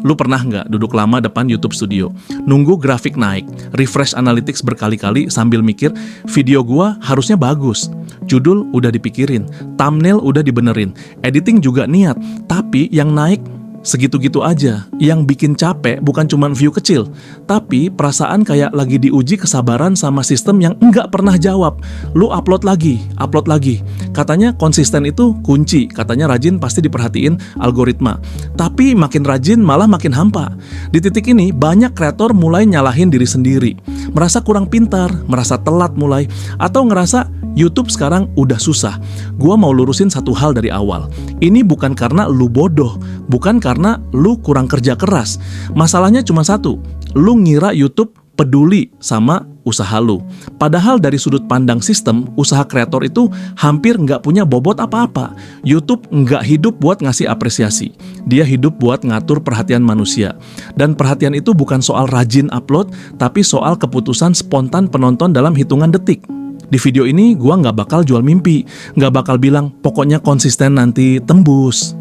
Lu pernah nggak duduk lama depan YouTube Studio, nunggu grafik naik, refresh analytics berkali-kali sambil mikir, video gua harusnya bagus, judul udah dipikirin, thumbnail udah dibenerin, editing juga niat, tapi yang naik segitu-gitu aja. Yang bikin capek bukan cuma view kecil, tapi perasaan kayak lagi diuji kesabaran sama sistem yang enggak pernah jawab. Lu upload lagi. Katanya konsisten itu kunci, katanya rajin pasti diperhatiin algoritma. Tapi makin rajin malah makin hampa. Di titik ini banyak kreator mulai nyalahin diri sendiri. Merasa kurang pintar, merasa telat mulai, atau ngerasa YouTube sekarang udah susah. Gua mau lurusin satu hal dari awal. Ini bukan karena lu bodoh, bukan karena lu kurang kerja keras. Masalahnya cuma satu, lu ngira YouTube peduli sama usaha lu. Padahal dari sudut pandang sistem, usaha kreator itu hampir nggak punya bobot apa-apa. YouTube nggak hidup buat ngasih apresiasi. Dia hidup buat ngatur perhatian manusia. Dan perhatian itu bukan soal rajin upload, tapi soal keputusan spontan penonton dalam hitungan detik. Di video ini gua nggak bakal jual mimpi, nggak bakal bilang pokoknya konsisten nanti tembus.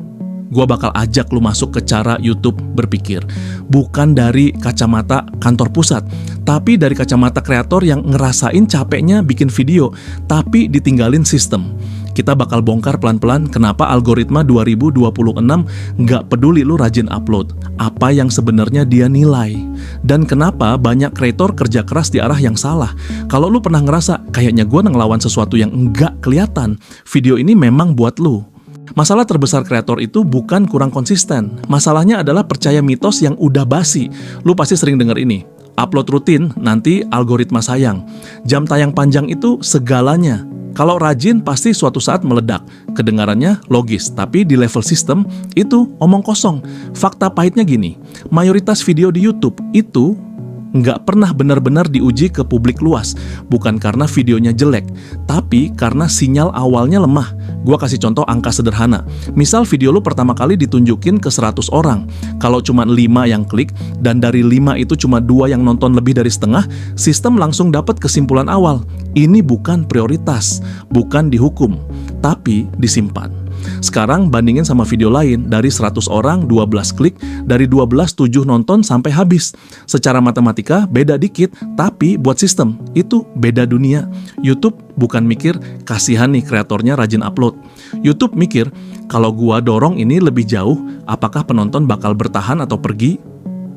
Gua bakal ajak lu masuk ke cara YouTube berpikir. Bukan dari kacamata kantor pusat, tapi dari kacamata kreator yang ngerasain capeknya bikin video, tapi ditinggalin sistem. Kita bakal bongkar pelan-pelan kenapa algoritma 2026 nggak peduli lu rajin upload, apa yang sebenarnya dia nilai, dan kenapa banyak kreator kerja keras di arah yang salah. Kalau lu pernah ngerasa, kayaknya gua ngelawan sesuatu yang nggak kelihatan, video ini memang buat lu. Masalah terbesar kreator itu bukan kurang konsisten. Masalahnya adalah percaya mitos yang udah basi. Lu pasti sering denger ini. Upload rutin, nanti algoritma sayang. Jam tayang panjang itu segalanya. Kalau rajin pasti suatu saat meledak. Kedengarannya logis, tapi di level sistem itu omong kosong. Fakta pahitnya gini, mayoritas video di YouTube itu nggak pernah benar-benar diuji ke publik luas. Bukan karena videonya jelek, tapi karena sinyal awalnya lemah. Gua kasih contoh angka sederhana. Misal video lu pertama kali ditunjukin ke 100 orang. Kalau cuma 5 yang klik, dan dari 5 itu cuma 2 yang nonton lebih dari setengah, sistem langsung dapat kesimpulan awal. Ini bukan prioritas, bukan dihukum, tapi disimpan. Sekarang bandingin sama video lain, dari 100 orang 12 klik, dari 12 7 nonton sampai habis. Secara matematika beda dikit, tapi buat sistem itu beda dunia. YouTube bukan mikir kasihan nih kreatornya rajin upload. YouTube mikir kalau gua dorong ini lebih jauh, apakah penonton bakal bertahan atau pergi?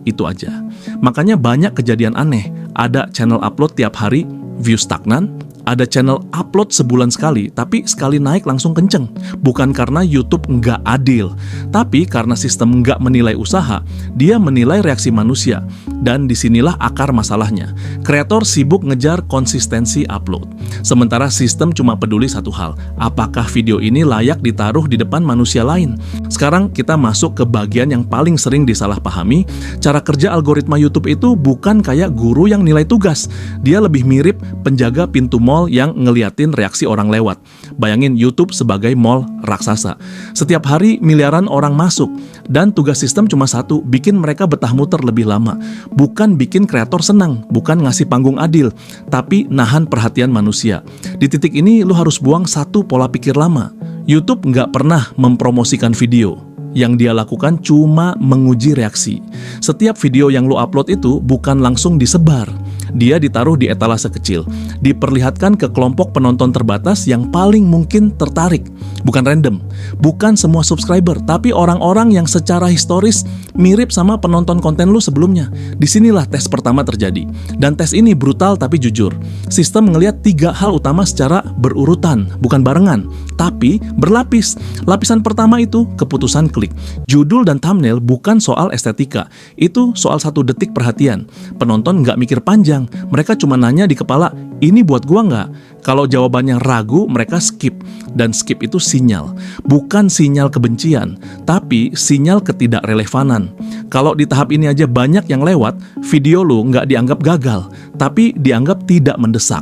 Itu aja. Makanya banyak kejadian aneh. Ada channel upload tiap hari, view stagnan. Ada channel upload sebulan sekali, tapi sekali naik langsung kenceng. Bukan karena YouTube nggak adil, tapi karena sistem nggak menilai usaha, dia menilai reaksi manusia. Dan disinilah akar masalahnya. Kreator sibuk ngejar konsistensi upload. Sementara sistem cuma peduli satu hal, apakah video ini layak ditaruh di depan manusia lain. Sekarang kita masuk ke bagian yang paling sering disalahpahami. Cara kerja algoritma YouTube itu bukan kayak guru yang nilai tugas. Dia lebih mirip penjaga pintu mall yang ngeliatin reaksi orang lewat. Bayangin YouTube sebagai mall raksasa. Setiap hari miliaran orang masuk, dan tugas sistem cuma satu, bikin mereka betah muter lebih lama. Bukan bikin kreator senang, bukan ngasih panggung adil, tapi nahan perhatian manusia. Di titik ini lu harus buang satu pola pikir lama. YouTube nggak pernah mempromosikan video. Yang dia lakukan cuma menguji reaksi. Setiap video yang lu upload itu bukan langsung disebar. Dia ditaruh di etalase kecil, diperlihatkan ke kelompok penonton terbatas yang paling mungkin tertarik. Bukan random, bukan semua subscriber, tapi orang-orang yang secara historis mirip sama penonton konten lu sebelumnya. Disinilah tes pertama terjadi. Dan tes ini brutal tapi jujur. Sistem ngelihat 3 hal utama secara berurutan, bukan barengan, tapi berlapis. Lapisan pertama itu keputusan klik. Judul dan thumbnail bukan soal estetika, itu soal 1 detik perhatian. Penonton nggak mikir panjang, mereka cuma nanya di kepala, ini buat gua nggak? Kalau jawabannya ragu, mereka skip. Dan skip itu sinyal. Bukan sinyal kebencian, tapi sinyal ketidakrelevanan. Kalau di tahap ini aja banyak yang lewat, video lu nggak dianggap gagal, tapi dianggap tidak mendesak.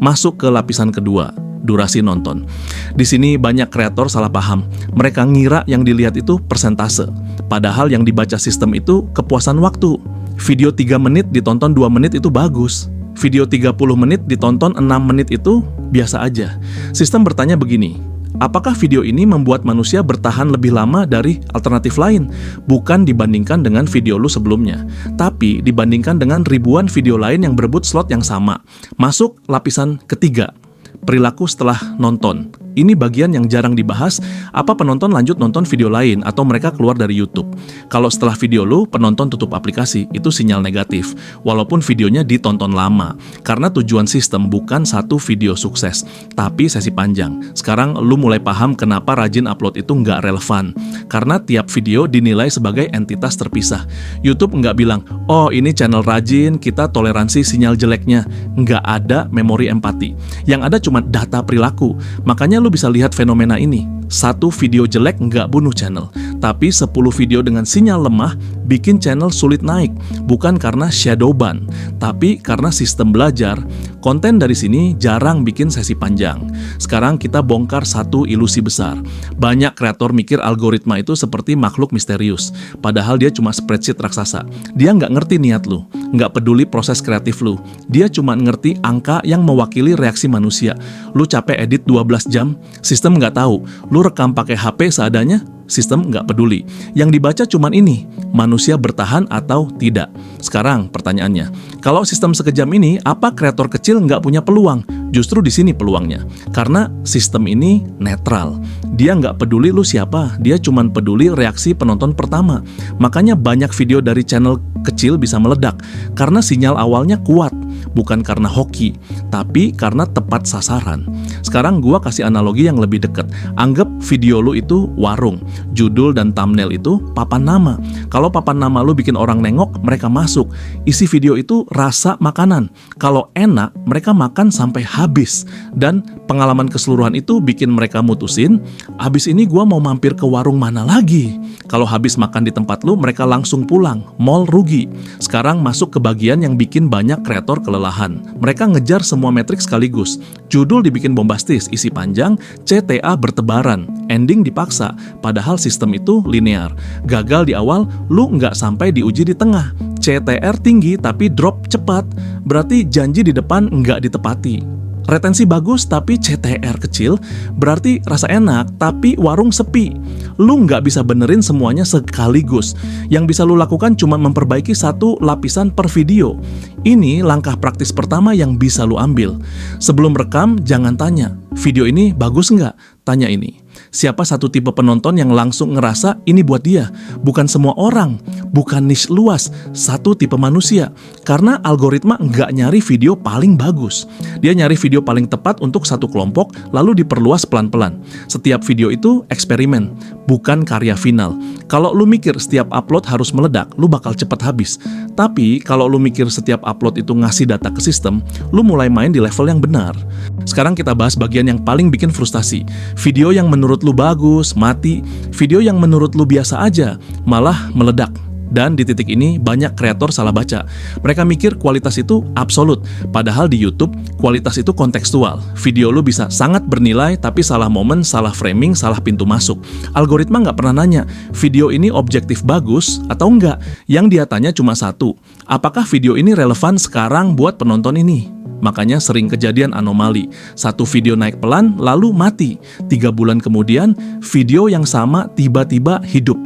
Masuk ke lapisan kedua, durasi nonton. Di sini banyak kreator salah paham. Mereka ngira yang dilihat itu persentase. Padahal yang dibaca sistem itu kepuasan waktu. Video 3 menit ditonton 2 menit itu bagus. Video 30 menit ditonton 6 menit itu biasa aja. Sistem bertanya begini, Apakah video ini membuat manusia bertahan lebih lama dari alternatif lain? Bukan dibandingkan dengan video lu sebelumnya, tapi dibandingkan dengan ribuan video lain yang berebut slot yang sama. Masuk lapisan ketiga, perilaku setelah nonton. Ini bagian yang jarang dibahas, apa penonton lanjut nonton video lain atau mereka keluar dari YouTube. Kalau setelah video lu, penonton tutup aplikasi, itu sinyal negatif, walaupun videonya ditonton lama. Karena tujuan sistem bukan satu video sukses, tapi sesi panjang. Sekarang lu mulai paham kenapa rajin upload itu nggak relevan. Karena tiap video dinilai sebagai entitas terpisah. YouTube nggak bilang, oh ini channel rajin, kita toleransi sinyal jeleknya. Nggak ada memori empati. Yang ada cuma data perilaku. Makanya lu bisa lihat fenomena ini. Satu video jelek nggak bunuh channel, tapi 10 video dengan sinyal lemah bikin channel sulit naik. Bukan karena shadow ban, tapi karena sistem belajar. Konten dari sini jarang bikin sesi panjang. Sekarang kita bongkar satu ilusi besar. Banyak kreator mikir algoritma itu seperti makhluk misterius, padahal dia cuma spreadsheet raksasa. Dia nggak ngerti niat lu, nggak peduli proses kreatif lu. Dia cuma ngerti angka yang mewakili reaksi manusia. Lu capek edit 12 jam, sistem nggak tahu. Lu rekam pakai HP seadanya, sistem nggak peduli. Yang dibaca cuman ini, manusia bertahan atau tidak. Sekarang pertanyaannya, kalau sistem sekejam ini, apa kreator kecil nggak punya peluang? Justru di sini peluangnya. Karena sistem ini netral. Dia nggak peduli lu siapa, dia cuman peduli reaksi penonton pertama. Makanya banyak video dari channel kecil bisa meledak, karena sinyal awalnya kuat. Bukan karena hoki, tapi karena tepat sasaran. Sekarang gua kasih analogi yang lebih dekat. Anggap video lu itu warung. Judul dan thumbnail itu papan nama. Kalau papan nama lu bikin orang nengok, mereka masuk. Isi video itu rasa makanan. Kalau enak, mereka makan sampai habis. Dan pengalaman keseluruhan itu bikin mereka mutusin, habis ini gua mau mampir ke warung mana lagi. Kalau habis makan di tempat lu, mereka langsung pulang. Mall rugi. Sekarang masuk ke bagian yang bikin banyak kreator kelelahan. Mereka ngejar semua metrik sekaligus. Judul dibikin bombastis, isi panjang, CTA bertebaran, ending dipaksa, padahal sistem itu linear. Gagal di awal, lu nggak sampai diuji di tengah. CTR tinggi tapi drop cepat, berarti janji di depan nggak ditepati. Retensi bagus tapi CTR kecil, berarti rasa enak tapi warung sepi. Lu nggak bisa benerin semuanya sekaligus. Yang bisa lu lakukan cuma memperbaiki satu lapisan per video. Ini langkah praktis pertama yang bisa lu ambil. Sebelum rekam, jangan tanya, video ini bagus nggak? Tanya ini. Siapa satu tipe penonton yang langsung ngerasa ini buat dia? Bukan semua orang, bukan niche luas, satu tipe manusia. Karena algoritma nggak nyari video paling bagus. Dia nyari video paling tepat untuk satu kelompok, lalu diperluas pelan-pelan. Setiap video itu eksperimen, bukan karya final. Kalau lu mikir setiap upload harus meledak, lu bakal cepat habis. Tapi kalau lu mikir setiap upload itu ngasih data ke sistem, lu mulai main di level yang benar. Sekarang kita bahas bagian yang paling bikin frustasi. Video yang menurut lu bagus, mati. Video yang menurut lu biasa aja, malah meledak. Dan di titik ini banyak kreator salah baca. Mereka mikir kualitas itu absolut. Padahal di YouTube, kualitas itu kontekstual. Video lu bisa sangat bernilai, tapi salah momen, salah framing, salah pintu masuk. Algoritma nggak pernah nanya, video ini objektif bagus atau enggak. Yang dia tanya cuma satu, apakah video ini relevan sekarang buat penonton ini? Makanya sering kejadian anomali. Satu video naik pelan, lalu mati. 3 bulan kemudian, video yang sama tiba-tiba hidup.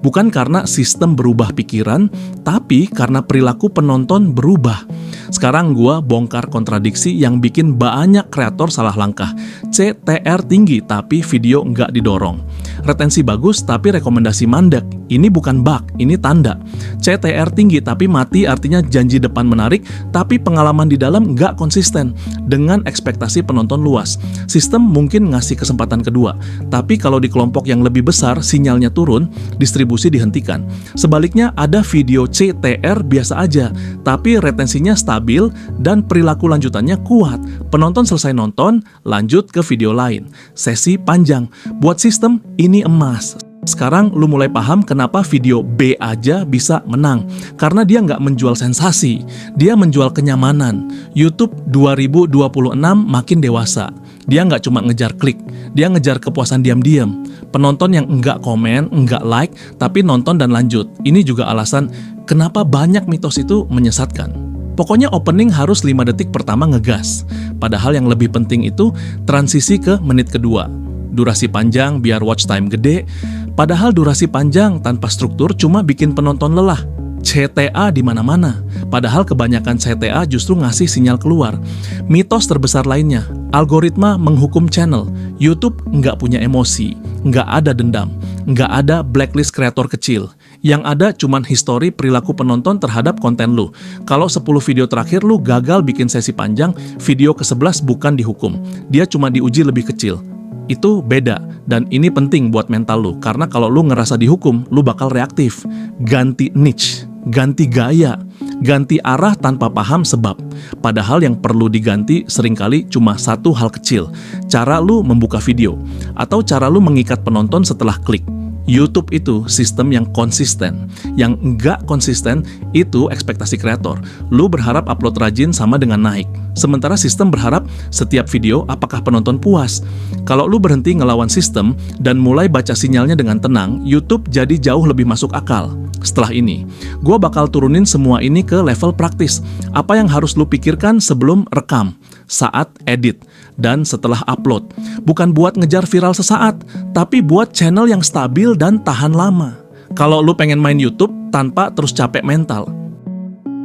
Bukan karena sistem berubah pikiran, tapi karena perilaku penonton berubah. Sekarang gua bongkar kontradiksi yang bikin banyak kreator salah langkah. CTR tinggi, tapi video nggak didorong. Retensi bagus, tapi rekomendasi mandek. Ini bukan bug, ini tanda. CTR tinggi, tapi mati artinya janji depan menarik, tapi pengalaman di dalam nggak konsisten. Dengan ekspektasi penonton luas. Sistem mungkin ngasih kesempatan kedua, tapi kalau di kelompok yang lebih besar, sinyalnya turun, distribusi dihentikan. Sebaliknya ada video CTR biasa aja, tapi retensinya stabil dan perilaku lanjutannya kuat. Penonton selesai nonton, lanjut ke video lain. Sesi panjang. Buat sistem, ini emas. Sekarang lu mulai paham kenapa video B aja bisa menang. Karena dia nggak menjual sensasi, dia menjual kenyamanan. YouTube 2026 makin dewasa. Dia nggak cuma ngejar klik, dia ngejar kepuasan diam-diam. Penonton yang nggak komen, nggak like, tapi nonton dan lanjut. Ini juga alasan kenapa banyak mitos itu menyesatkan. Pokoknya opening harus 5 detik pertama ngegas. Padahal yang lebih penting itu transisi ke menit kedua. durasi panjang biar watch time gede, padahal durasi panjang tanpa struktur cuma bikin penonton lelah. CTA di mana-mana, padahal kebanyakan CTA justru ngasih sinyal keluar. Mitos terbesar lainnya, algoritma menghukum channel. YouTube nggak punya emosi, nggak ada dendam, nggak ada blacklist kreator kecil. Yang ada cuman histori perilaku penonton terhadap konten lu. Kalau 10 video terakhir lu gagal bikin sesi panjang, video ke-11 bukan dihukum. Dia cuma diuji lebih kecil. Itu beda, dan ini penting buat mental lu, karena kalau lu ngerasa dihukum, lu bakal reaktif. Ganti niche, ganti gaya, ganti arah tanpa paham sebab. Padahal yang perlu diganti seringkali cuma satu hal kecil, cara lu membuka video, atau cara lu mengikat penonton setelah klik. YouTube itu sistem yang konsisten. Yang enggak konsisten itu ekspektasi kreator. Lu berharap upload rajin sama dengan naik. Sementara sistem berharap setiap video apakah penonton puas. Kalau lu berhenti ngelawan sistem dan mulai baca sinyalnya dengan tenang, YouTube jadi jauh lebih masuk akal. Setelah ini, gue bakal turunin semua ini ke level praktis. Apa yang harus lu pikirkan sebelum rekam, saat edit, dan setelah upload. Bukan buat ngejar viral sesaat, tapi buat channel yang stabil dan tahan lama. Kalau lu pengen main YouTube tanpa terus capek mental.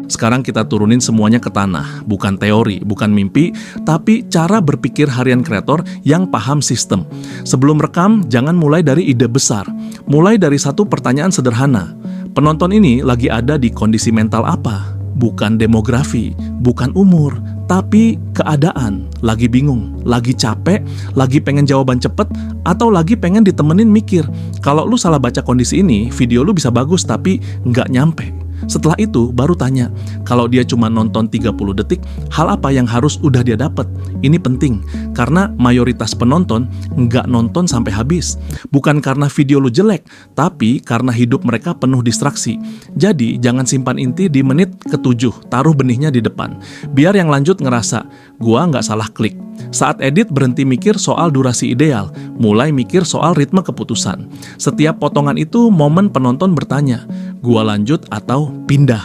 Sekarang kita turunin semuanya ke tanah, bukan teori, bukan mimpi, tapi cara berpikir harian kreator yang paham sistem. Sebelum rekam, jangan mulai dari ide besar. Mulai dari satu pertanyaan sederhana. Penonton ini lagi ada di kondisi mental apa? Bukan demografi, bukan umur, tapi keadaan. Lagi bingung, lagi capek, lagi pengen jawaban cepet, atau lagi pengen ditemenin mikir. Kalau lu salah baca kondisi ini, video lu bisa bagus tapi nggak nyampe. Setelah itu, baru tanya, kalau dia cuma nonton 30 detik, hal apa yang harus udah dia dapat? Ini penting, karena mayoritas penonton nggak nonton sampai habis. Bukan karena video lu jelek, tapi karena hidup mereka penuh distraksi. Jadi, jangan simpan inti di menit ke-7, taruh benihnya di depan. Biar yang lanjut ngerasa, gua nggak salah klik. Saat edit, berhenti mikir soal durasi ideal, mulai mikir soal ritme keputusan. Setiap potongan itu momen penonton bertanya, gua lanjut atau pindah.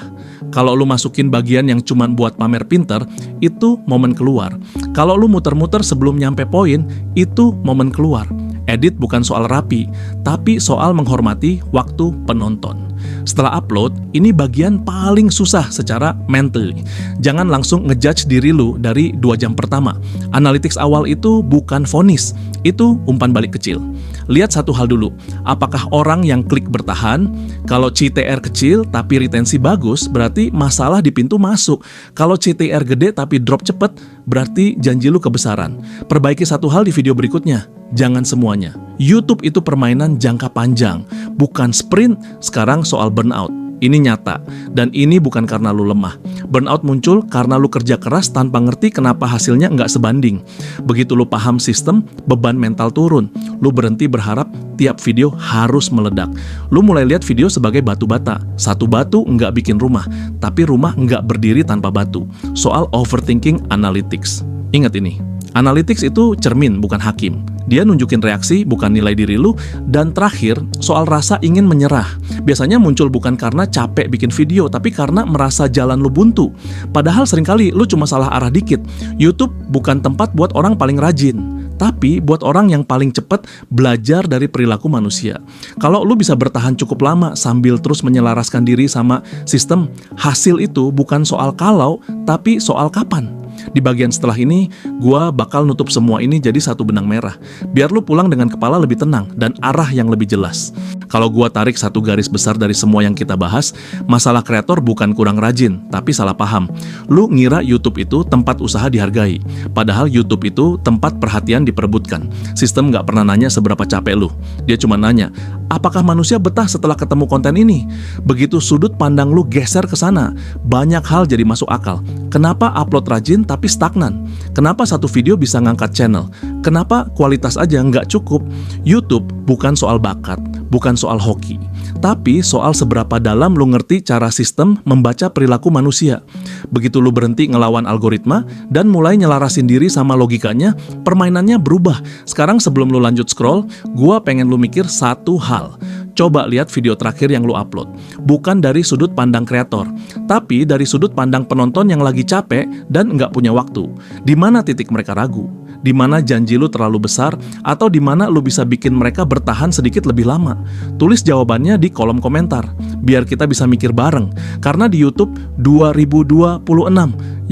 Kalau lu masukin bagian yang cuman buat pamer pinter, itu momen keluar. Kalau lu muter-muter sebelum nyampe poin, itu momen keluar. Edit bukan soal rapi, tapi soal menghormati waktu penonton. Setelah upload, ini bagian paling susah secara mental. Jangan langsung ngejudge diri lu dari 2 jam pertama. Analytics awal itu bukan vonis, itu umpan balik kecil. Lihat satu hal dulu, apakah orang yang klik bertahan? Kalau CTR kecil tapi retensi bagus, berarti masalah di pintu masuk. Kalau CTR gede tapi drop cepet, berarti janji lu kebesaran. Perbaiki satu hal di video berikutnya, jangan semuanya. YouTube itu permainan jangka panjang, bukan sprint. Sekarang soal burnout. Ini nyata, dan ini bukan karena lu lemah. Burnout muncul karena lu kerja keras tanpa ngerti kenapa hasilnya nggak sebanding. Begitu lu paham sistem, beban mental turun. Lu berhenti berharap tiap video harus meledak. Lu mulai lihat video sebagai batu bata. Satu batu nggak bikin rumah, tapi rumah nggak berdiri tanpa batu. Soal overthinking analytics. Ingat ini, analytics itu cermin, bukan hakim. Dia nunjukin reaksi, bukan nilai diri lu. Dan terakhir, soal rasa ingin menyerah. Biasanya muncul bukan karena capek bikin video, tapi karena merasa jalan lu buntu. Padahal seringkali lu cuma salah arah dikit. YouTube bukan tempat buat orang paling rajin, tapi buat orang yang paling cepat belajar dari perilaku manusia. Kalau lu bisa bertahan cukup lama sambil terus menyelaraskan diri sama sistem, hasil itu bukan soal kalau, tapi soal kapan. Di bagian setelah ini, gua bakal nutup semua ini jadi satu benang merah. Biar lu pulang dengan kepala lebih tenang dan arah yang lebih jelas. Kalau gua tarik satu garis besar dari semua yang kita bahas, masalah kreator bukan kurang rajin, tapi salah paham. Lu ngira YouTube itu tempat usaha dihargai. Padahal YouTube itu tempat perhatian diperebutkan. Sistem nggak pernah nanya seberapa capek lu. Dia cuma nanya, apakah manusia betah setelah ketemu konten ini? Begitu sudut pandang lu geser ke sana, banyak hal jadi masuk akal. Kenapa upload rajin tapi stagnan? Kenapa satu video bisa ngangkat channel? Kenapa kualitas aja nggak cukup? YouTube bukan soal bakat, bukan soal hoki, tapi soal seberapa dalam lu ngerti cara sistem membaca perilaku manusia. Begitu lu berhenti ngelawan algoritma dan mulai nyelarasin diri sama logikanya, permainannya berubah. Sekarang sebelum lu lanjut scroll, gua pengen lu mikir satu hal. Coba lihat video terakhir yang lu upload. Bukan dari sudut pandang kreator, tapi dari sudut pandang penonton yang lagi capek dan nggak punya waktu. Di mana titik mereka ragu? Di mana janji lu terlalu besar, atau di mana lu bisa bikin mereka bertahan sedikit lebih lama? Tulis jawabannya di kolom komentar, biar kita bisa mikir bareng. Karena di YouTube 2026,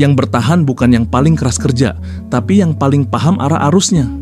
yang bertahan bukan yang paling keras kerja, tapi yang paling paham arah arusnya.